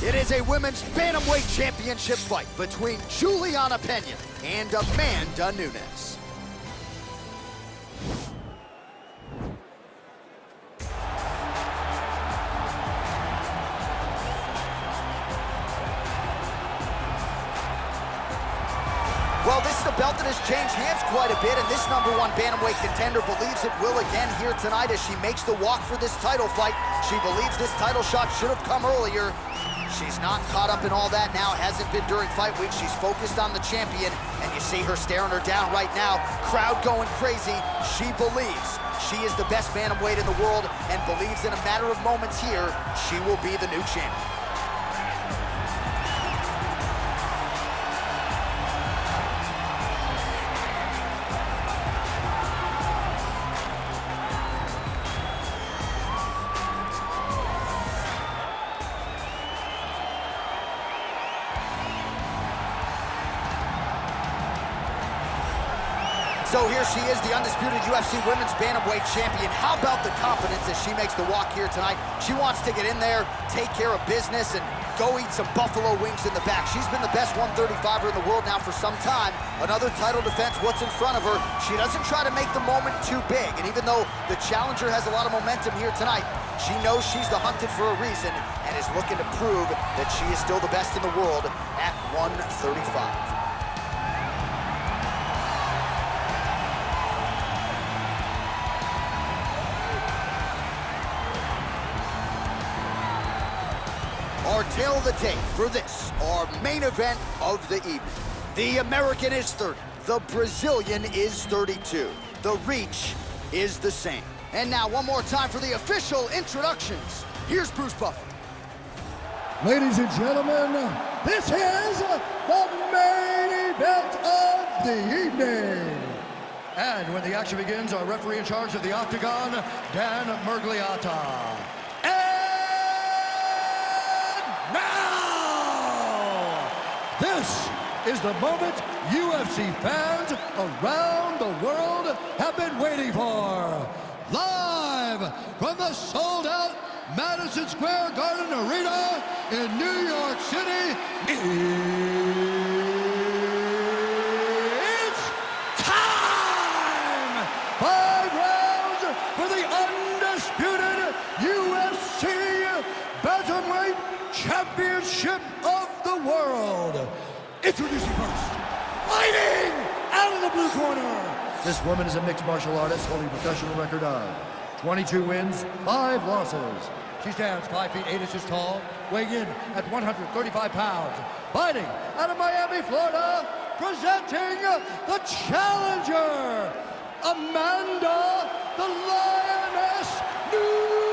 It is a women's bantamweight championship fight between Julianna Pena and Amanda Nunes. Well, this is a belt that has changed hands quite a bit, and this #1 bantamweight contender believes it will again here tonight as she makes the walk for this title fight. She believes this title shot should have come earlier. She's not caught up in all that now. It hasn't been during fight week. She's focused on the champion, and you see her staring her down right now. Crowd going crazy. She believes she is the best bantamweight in the world and believes in a matter of moments here, she will be the new champion. So here she is, the undisputed UFC Women's Bantamweight Champion. How about the confidence as she makes the walk here tonight? She wants to get in there, take care of business, and go eat some buffalo wings in the back. She's been the best 135er in the world now for some time. Another title defense, what's in front of her. She doesn't try to make the moment too big. And even though the challenger has a lot of momentum here tonight, she knows she's the hunted for a reason and is looking to prove that she is still the best in the world at 135. Our tail of the tape for this, our main event of the evening. The American is 30, the Brazilian is 32. The reach is the same. And now one more time for the official introductions. Here's Bruce Buffer. Ladies and gentlemen, this is the main event of the evening. And when the action begins, our referee in charge of the Octagon, Dan Murgliata. This is the moment UFC fans around the world have been waiting for. Live from the sold-out Madison Square Garden Arena in New York City, it's time! 5 rounds for the undisputed UFC Bantamweight Championship of the world. Introducing first, fighting out of the blue corner. This woman is a mixed martial artist holding a professional record of 22 wins, 5 losses. She stands 5 feet 8 inches tall, weighing in at 135 pounds. Fighting out of Miami, Florida, presenting the challenger, Amanda the Lioness Nunes.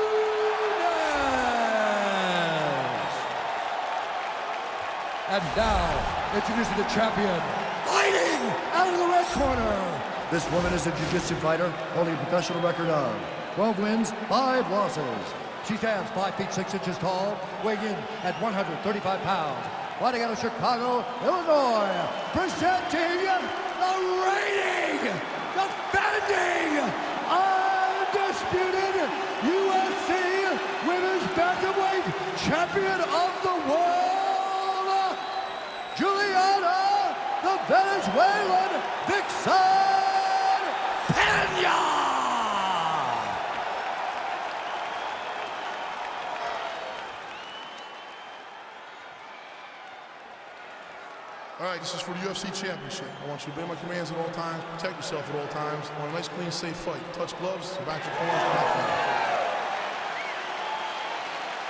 And now, introducing the champion, fighting out of the red corner. This woman is a jiu-jitsu fighter holding a professional record of 12 wins, 5 losses. She stands 5 feet 6 inches tall, weighing in at 135 pounds. Fighting out of Chicago, Illinois, presenting the reigning, defending, undisputed UFC Women's Bantamweight Champion of the World, Julianna, the Venezuelan Vixen Pena! All right, this is for the UFC Championship. I want you to obey my commands at all times, protect yourself at all times. I want a nice, clean, safe fight. Touch gloves, back your corners, back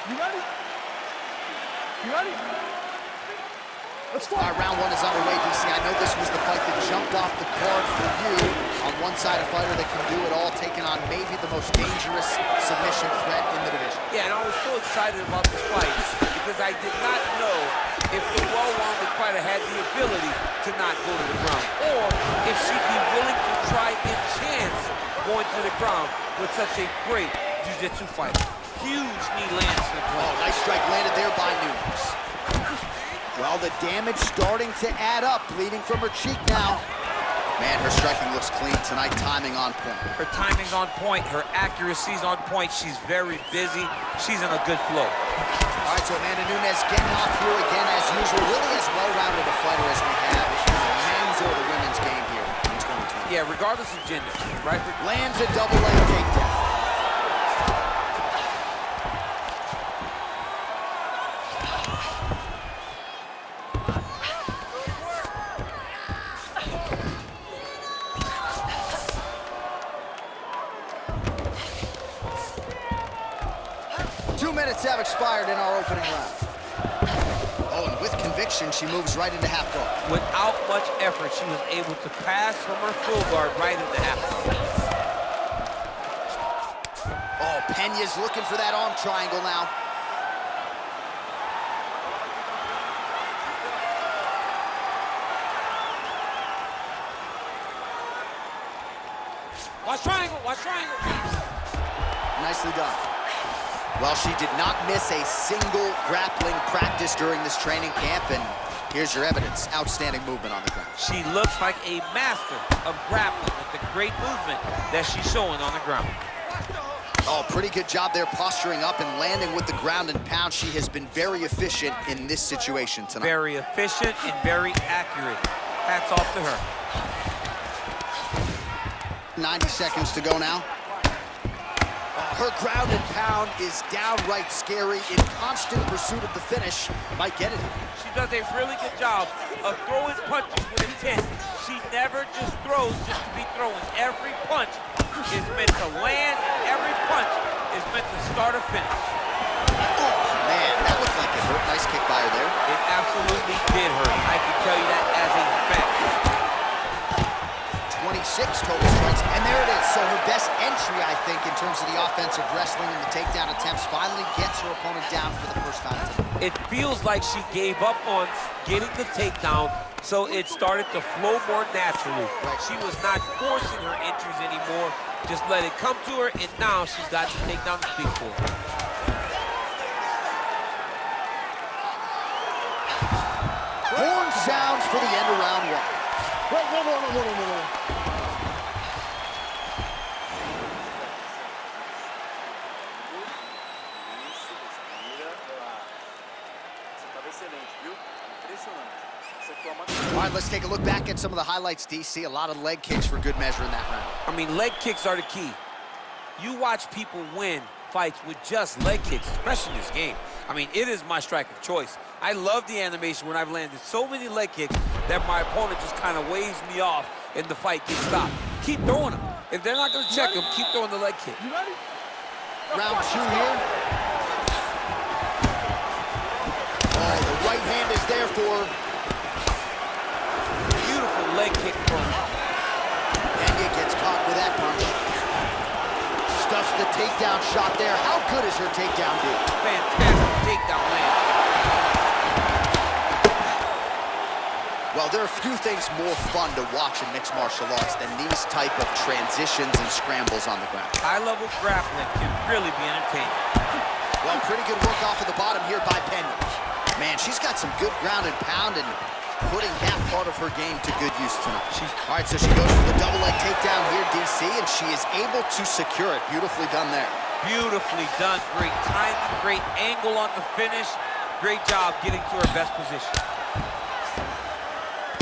your You ready? You ready? Let's fight. Round 1 is underway, DC. I know this was the fight that jumped off the card for you. On one side, a fighter that can do it all, taking on maybe the most dangerous submission threat in the division. Yeah, and I was so excited about this fight because I did not know if the well-rounded fighter had the ability to not go to the ground, or if she'd be willing to try and chance going to the ground with such a great jiu-jitsu fighter. Huge knee lands to the ground. Oh, nice strike landed there by Nunes. Well, the damage starting to add up, bleeding from her cheek now. Man, her striking looks clean tonight, timing on point. Her timing's on point, her accuracy's on point. She's very busy. She's in a good flow. All right, so Amanda Nunes getting off here again as usual. Really as well-rounded a fighter as we have in the men's or the women's game here in 2020. Yeah, regardless of gender, right? Lands a double leg takedown. Have expired in our opening round. Oh, and with conviction, she moves right into half guard. Without much effort, she was able to pass from her full guard right into half guard. Oh, Pena's looking for that arm triangle now. Watch triangle, watch triangle. Nicely done. Well, she did not miss a single grappling practice during this training camp, and here's your evidence. Outstanding movement on the ground. She looks like a master of grappling with the great movement that she's showing on the ground. Oh, pretty good job there posturing up and landing with the ground and pound. She has been very efficient in this situation tonight. Very efficient and very accurate. Hats off to her. 90 seconds to go now. Her ground and pound is downright scary, in constant pursuit of the finish. Might get it. She does a really good job of throwing punches with intent. She never just throws just to be throwing. Every punch is meant to land. Every punch is meant to start or finish. Oh, man, that looked like it hurt. Nice kick by her there. It absolutely did hurt. I can tell you that as a fact. 26 total strikes, and there it is. So her best entry, I think, in terms of the offensive wrestling and the takedown attempts, finally gets her opponent down for the first time today. It feels like she gave up on getting the takedown, so it started to flow more naturally. Right. She was not forcing her entries anymore, just let it come to her, and now she's got the takedown to speak for. Horn sounds for the end of round one. All right, let's take a look back at some of the highlights, DC. A lot of leg kicks for good measure in that round. I mean, leg kicks are the key. You watch people win fights with just leg kicks, especially in this game. I mean, it is my strike of choice. I love the animation when I've landed so many leg kicks that my opponent just kind of waves me off and the fight gets stopped. Keep throwing them. If they're not going to check them, keep throwing the leg kick. You ready? Round two here. Oh, the right hand is there for her. Beautiful leg kick from her. Pena gets caught with that punch. Stuffs the takedown shot there. How good is her takedown, dude? Fantastic takedown land. Well, there are few things more fun to watch in mixed martial arts than these type of transitions and scrambles on the ground. High-level grappling can really be entertaining. Well, pretty good work off of the bottom here by Pena. Man, she's got some good ground and pound and putting that part of her game to good use tonight. All right, so she goes for the double leg takedown here, DC, and she is able to secure it. Beautifully done there. Beautifully done. Great timing, great angle on the finish. Great job getting to her best position.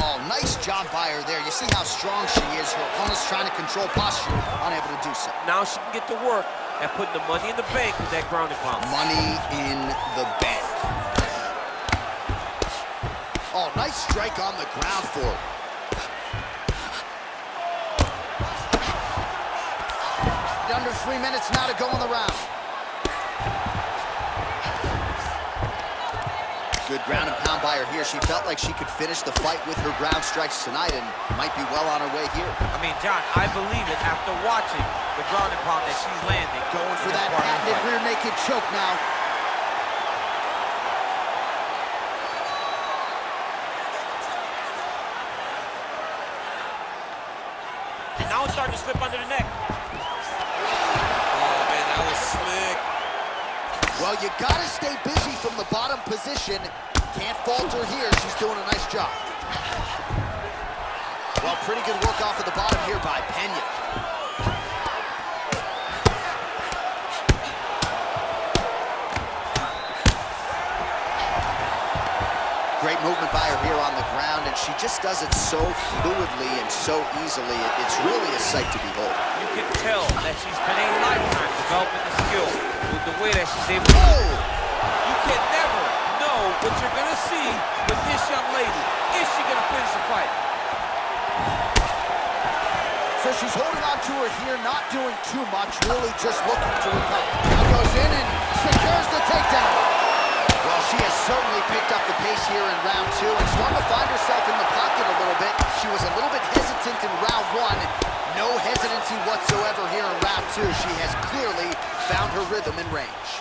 Oh, nice job by her there. You see how strong she is. Her opponent's trying to control posture, unable to do so. Now she can get to work and putting the money in the bank with that ground and pound. Money in the bank. Oh, nice strike on the ground for her. Under 3 minutes now to go in the round. Good ground and pound by her here. She felt like she could finish the fight with her ground strikes tonight and might be well on her way here. I mean, John, I believe it after watching the ground and pound that she's landing. Going for that patented rear naked choke now. And now it's starting to slip under the neck. Oh, man, that was slick. Well, you gotta stay busy from the bottom position. Can't falter here. She's doing a nice job. Well, pretty good work off of the bottom here by Pena. Great movement by her here on the ground, and she just does it so fluidly and so easily. It's really a sight to behold. You can tell that she's been a lifetime developing the skill with the way that she's able to. Oh! You can never know what you're going to see with this young lady. Is she going to finish the fight? So she's holding on to her here, not doing too much, really just looking to recover. Now goes in and secures the takedown. Well, she has certainly picked up the pace here in round 2 and starting to find herself in the pocket a little bit. She was a little bit hesitant in round 1. No hesitancy whatsoever here in round 2. She has clearly found her rhythm and range.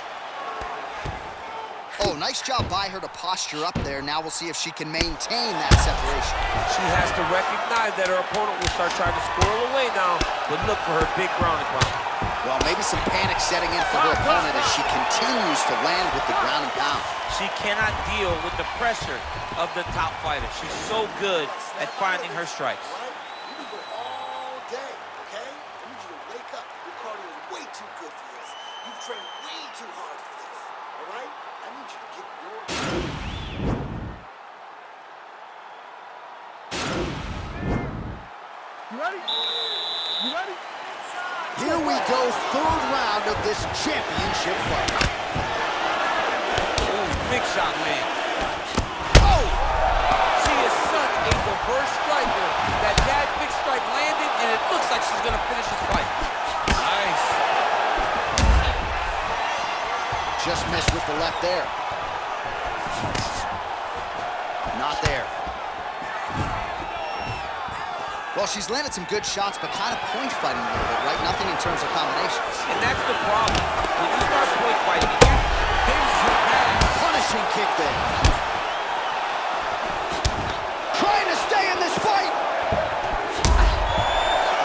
Oh, nice job by her to posture up there. Now we'll see if she can maintain that separation. She has to recognize that her opponent will start trying to squirrel away now, but look for her big ground and pound. Well, maybe some panic setting in for her opponent as she continues to land with the ground and pound. She cannot deal with the pressure of the top fighter. She's so good at finding her strikes. You can go all day, okay? I need you to wake up. Your cardio is way too good for this. You've trained way too hard for this, all right? I need you to get your... You ready? You ready? Here we go, 3rd round of this championship fight. Ooh, big shot land. Oh! She is such a diverse striker that big strike landed, and it looks like she's going to finish this fight. Nice. Just missed with the left there. Not there. Well, she's landed some good shots, but kind of point fighting a little bit, right? Nothing in terms of combinations. And that's the problem. When you start point fighting, things are bad. Punishing kick there. Trying to stay in this fight.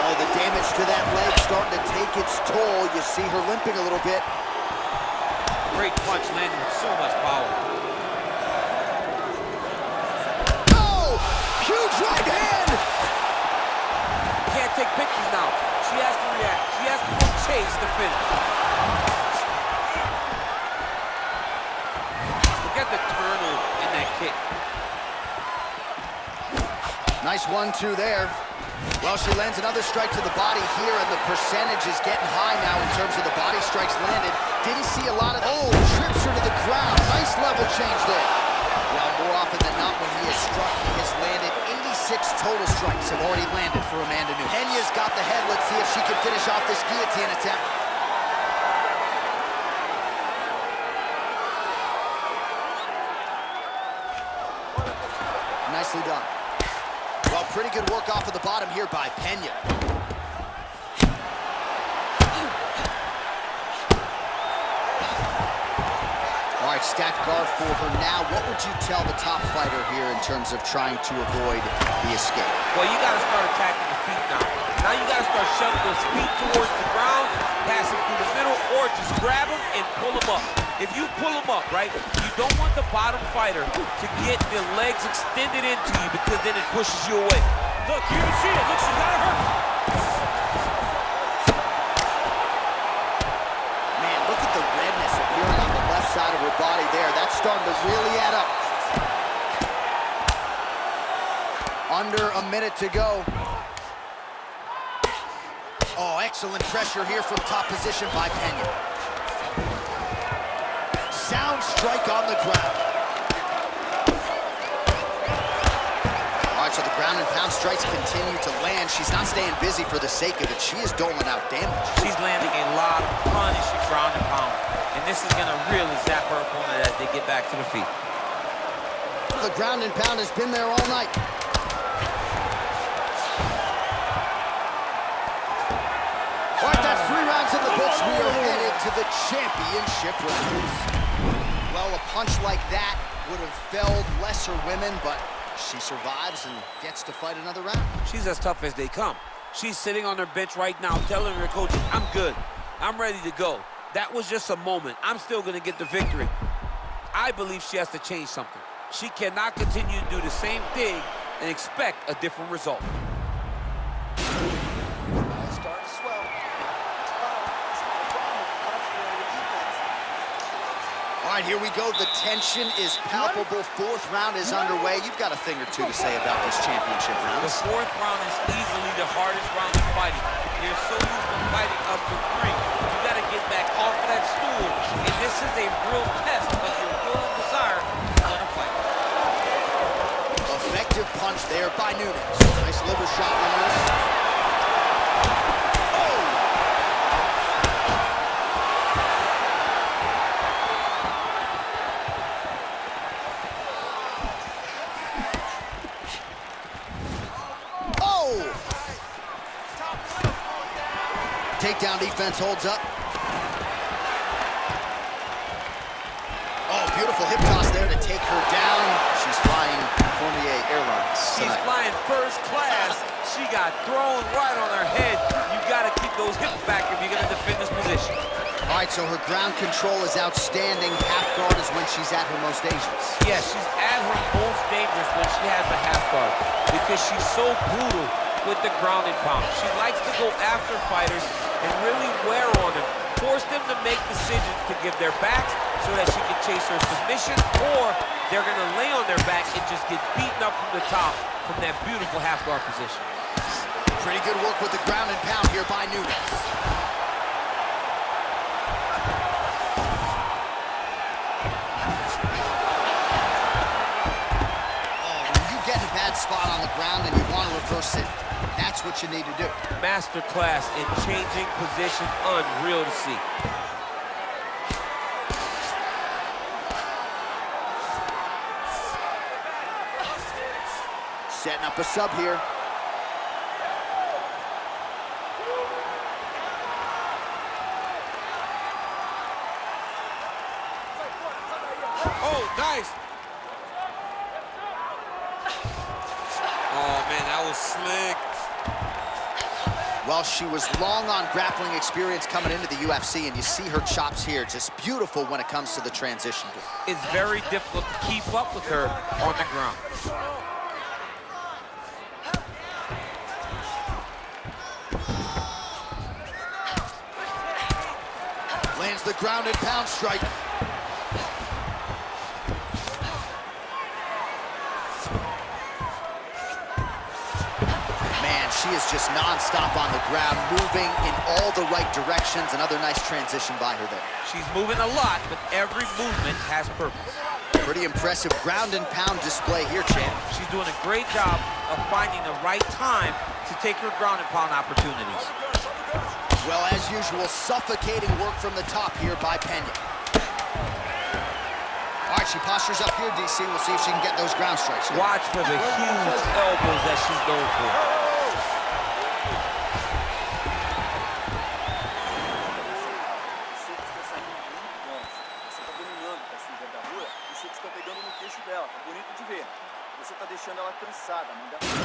Oh, the damage to that leg starting to take its toll. You see her limping a little bit. Great punch landed with so much power. Oh! Huge right hand! Can't take pictures now. She has to react. She has to go chase the finish. Look at the turnover in that kick. Nice 1-2 there. Well, she lands another strike to the body here, and the percentage is getting high now in terms of the body strikes landed. Didn't see a lot of... Oh, trips her to the ground. Nice level change there. Well, more often than not, when he has struck, he has landed 86 total strikes have already landed for Amanda Nunes. Pena's got the head. Let's see if she can finish off this guillotine attempt. Nicely done. Well, pretty good work off of the bottom here by Pena. All right, stacked guard for her now. What would you tell the top fighter here in terms of trying to avoid the escape? Well, you got to start attacking the feet now. Now you got to start shoving those feet towards the ground, passing through the middle, or just grab them and pull them up. If you pull them up, right, you don't want the bottom fighter to get the legs extended into you because then it pushes you away. Look, you can see it. Look, she's got her. Man, look at the redness appearing on the left side of her body there. That's starting to really add up. Under a minute to go. Oh, excellent pressure here from top position by Pena. Sound strike on the ground. All right, so the ground and pound strikes continue to land. She's not staying busy for the sake of it. She is doling out damage. She's landing a lot of punishing ground and pound. And this is going to really zap her opponent as they get back to the feet. The ground and pound has been there all night. All right, that's 3 rounds in the books. We are headed to the championship rounds. Well, a punch like that would have felled lesser women, but she survives and gets to fight another round. She's as tough as they come. She's sitting on her bench right now telling her coach, I'm good. I'm ready to go. That was just a moment. I'm still going to get the victory. I believe she has to change something. She cannot continue to do the same thing and expect a different result. right, here we go. The tension is palpable. Fourth round is underway. You've got a thing or two to say about this championship round. The fourth round is easily the hardest round of fighting. You're so used to fighting up to 3. You got to get back off of that stool. And this is a real test of your will and desire to win a fight. Effective punch there by Nunes. Nice liver shot, Nunes. Takedown defense holds up. Oh, beautiful hip toss there to take her down. She's flying Cormier Airlines She's tonight. flying first class. She got thrown right on her head. You got to keep those hips back if you're going to defend this position. All right, so her ground control is outstanding. Half guard is when she's at her most dangerous. Yes, she's at her most dangerous when she has a half guard because she's so brutal with the ground and pound. She likes to go after fighters and really wear on them, force them to make decisions to give their backs so that she can chase her submission, or they're going to lay on their back and just get beaten up from the top from that beautiful half guard position. Pretty good work with the ground and pound here by Nunes. Oh, when you get in a bad spot on the ground and you want to reverse it, that's what you need to do. Master class in changing position, unreal to see. Setting up a sub here. Oh, nice. Oh, man, that was slick. Well, she was long on grappling experience coming into the UFC, and you see her chops here, just beautiful when it comes to the transition. It's very difficult to keep up with her on the ground. Lands the ground and pound strike. She is just non-stop on the ground, moving in all the right directions. Another nice transition by her there. She's moving a lot, but every movement has purpose. Pretty impressive ground and pound display here, champ. She's doing a great job of finding the right time to take her ground and pound opportunities. Well, as usual, suffocating work from the top here by Pena. All right, she postures up here, DC. We'll see if she can get those ground strikes here. Watch for the huge elbows that she's known for.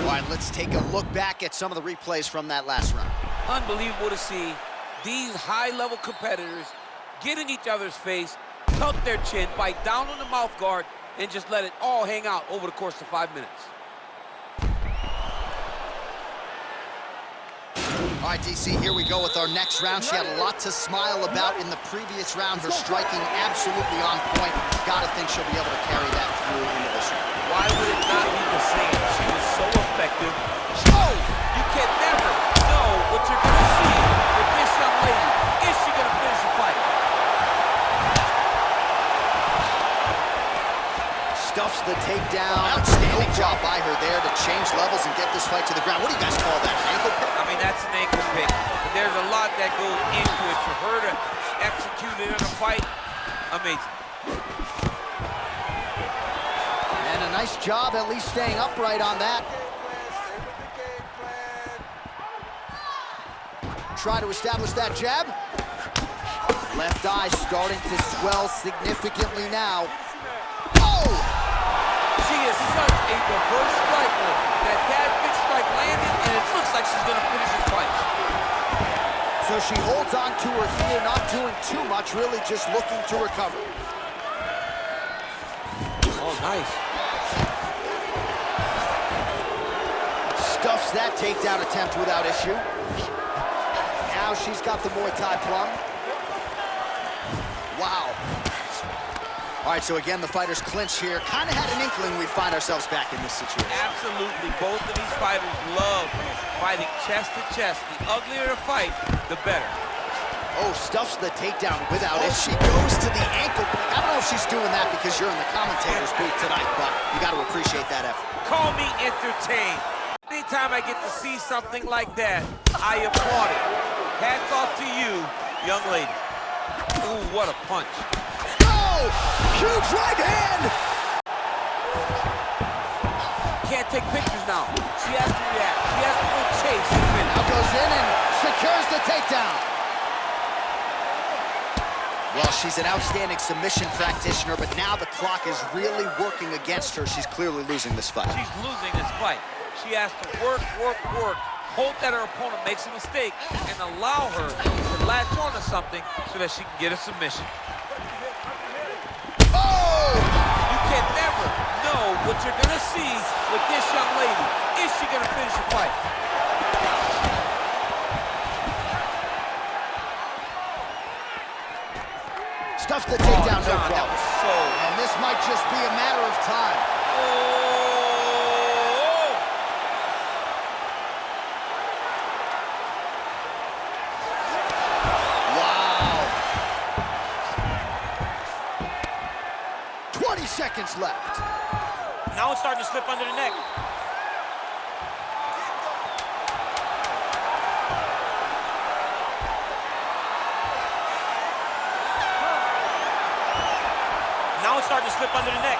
All right, let's take a look back at some of the replays from that last round. Unbelievable to see these high-level competitors get in each other's face, tuck their chin, bite down on the mouth guard, and just let it all hang out over the course of 5 minutes. All right, DC, here we go with our next round. She had a lot to smile about in the previous round. Her striking absolutely on point. Gotta think she'll be able to carry that through into this round. Why would it not be the same? She was so effective. Oh, you can never know what you're going to see with this young lady. Is she going to finish the fight? Stuffs the takedown. Outstanding job by her there to change levels and get this fight to the ground. What do you guys call that, an ankle pick? I mean, that's an ankle pick. But there's a lot that goes into it. For her to execute it in a fight, amazing. And a nice job at least staying upright on that. Try to establish that jab. Left eye starting to swell significantly now. Oh! She is such a diverse striker that big strike landed, and it looks like she's going to finish this fight. So she holds on to her heel, not doing too much, really just looking to recover. Oh, nice. Stuffs that takedown attempt without issue. Now she's got the Muay Thai plum. Wow. All right, so again, the fighters clinch here. Kind of had an inkling we'd find ourselves back in this situation. Absolutely. Both of these fighters love fighting chest to chest. The uglier the fight, the better. Oh, stuffs the takedown without it. She goes to the ankle break. I don't know if she's doing that because you're in the commentator's booth tonight, but you got to appreciate that effort. Call me entertained. Anytime I get to see something like that, I applaud it. Hats off to you, young lady. Ooh, what a punch. Oh, huge right hand. Can't take pictures now. She has to react. She has to go chase. Now goes in and secures the takedown. Well, she's an outstanding submission practitioner, but now the clock is really working against her. She's clearly losing this fight. She's losing this fight. She has to work, hope that her opponent makes a mistake, and allow her to latch onto something so that she can get a submission. Oh! You can never know what you're gonna see with this young lady. Is she gonna finish the fight? Stuffs the takedown, no John, that problem. was so... And this might just be a matter of time. Oh! Wow. 20 seconds left. Now it's starting to slip under the neck. Now it's starting to slip under the neck.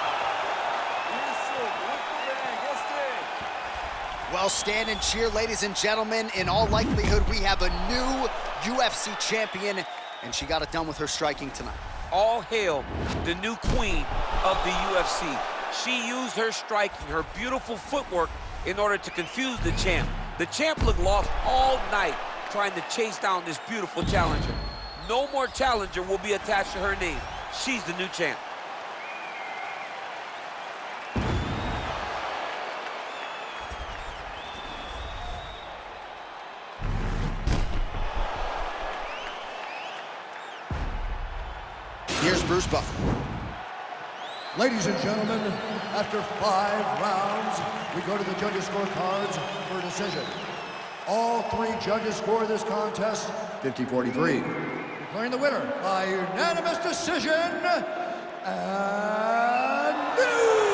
Well, stand and cheer, ladies and gentlemen. In all likelihood, we have a new UFC champion, and she got it done with her striking tonight. All hail the new queen of the UFC. She used her striking, her beautiful footwork, in order to confuse the champ. The champ looked lost all night trying to chase down this beautiful challenger. No more challenger will be attached to her name. She's the new champ. Here's Bruce Buffer. Ladies and gentlemen, after 5 rounds, we go to the judges' scorecards for a decision. All 3 judges score this contest 50-43. Declaring the winner by unanimous decision, and new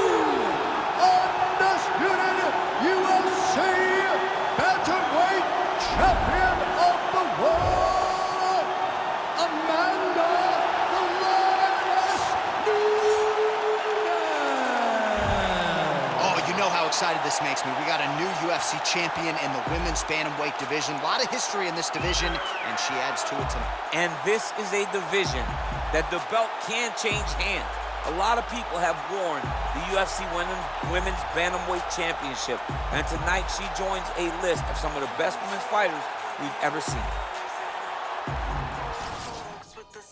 undisputed UFC bantamweight champion of the world, Amanda the Lioness Nunes. Oh, you know how excited this makes me. We got a new UFC champion in the women's bantamweight division. A lot of history in this division, and she adds to it tonight. And this is a division that the belt can change hands. A lot of people have worn the UFC Women's Bantamweight Championship, and tonight she joins a list of some of the best women's fighters we've ever seen.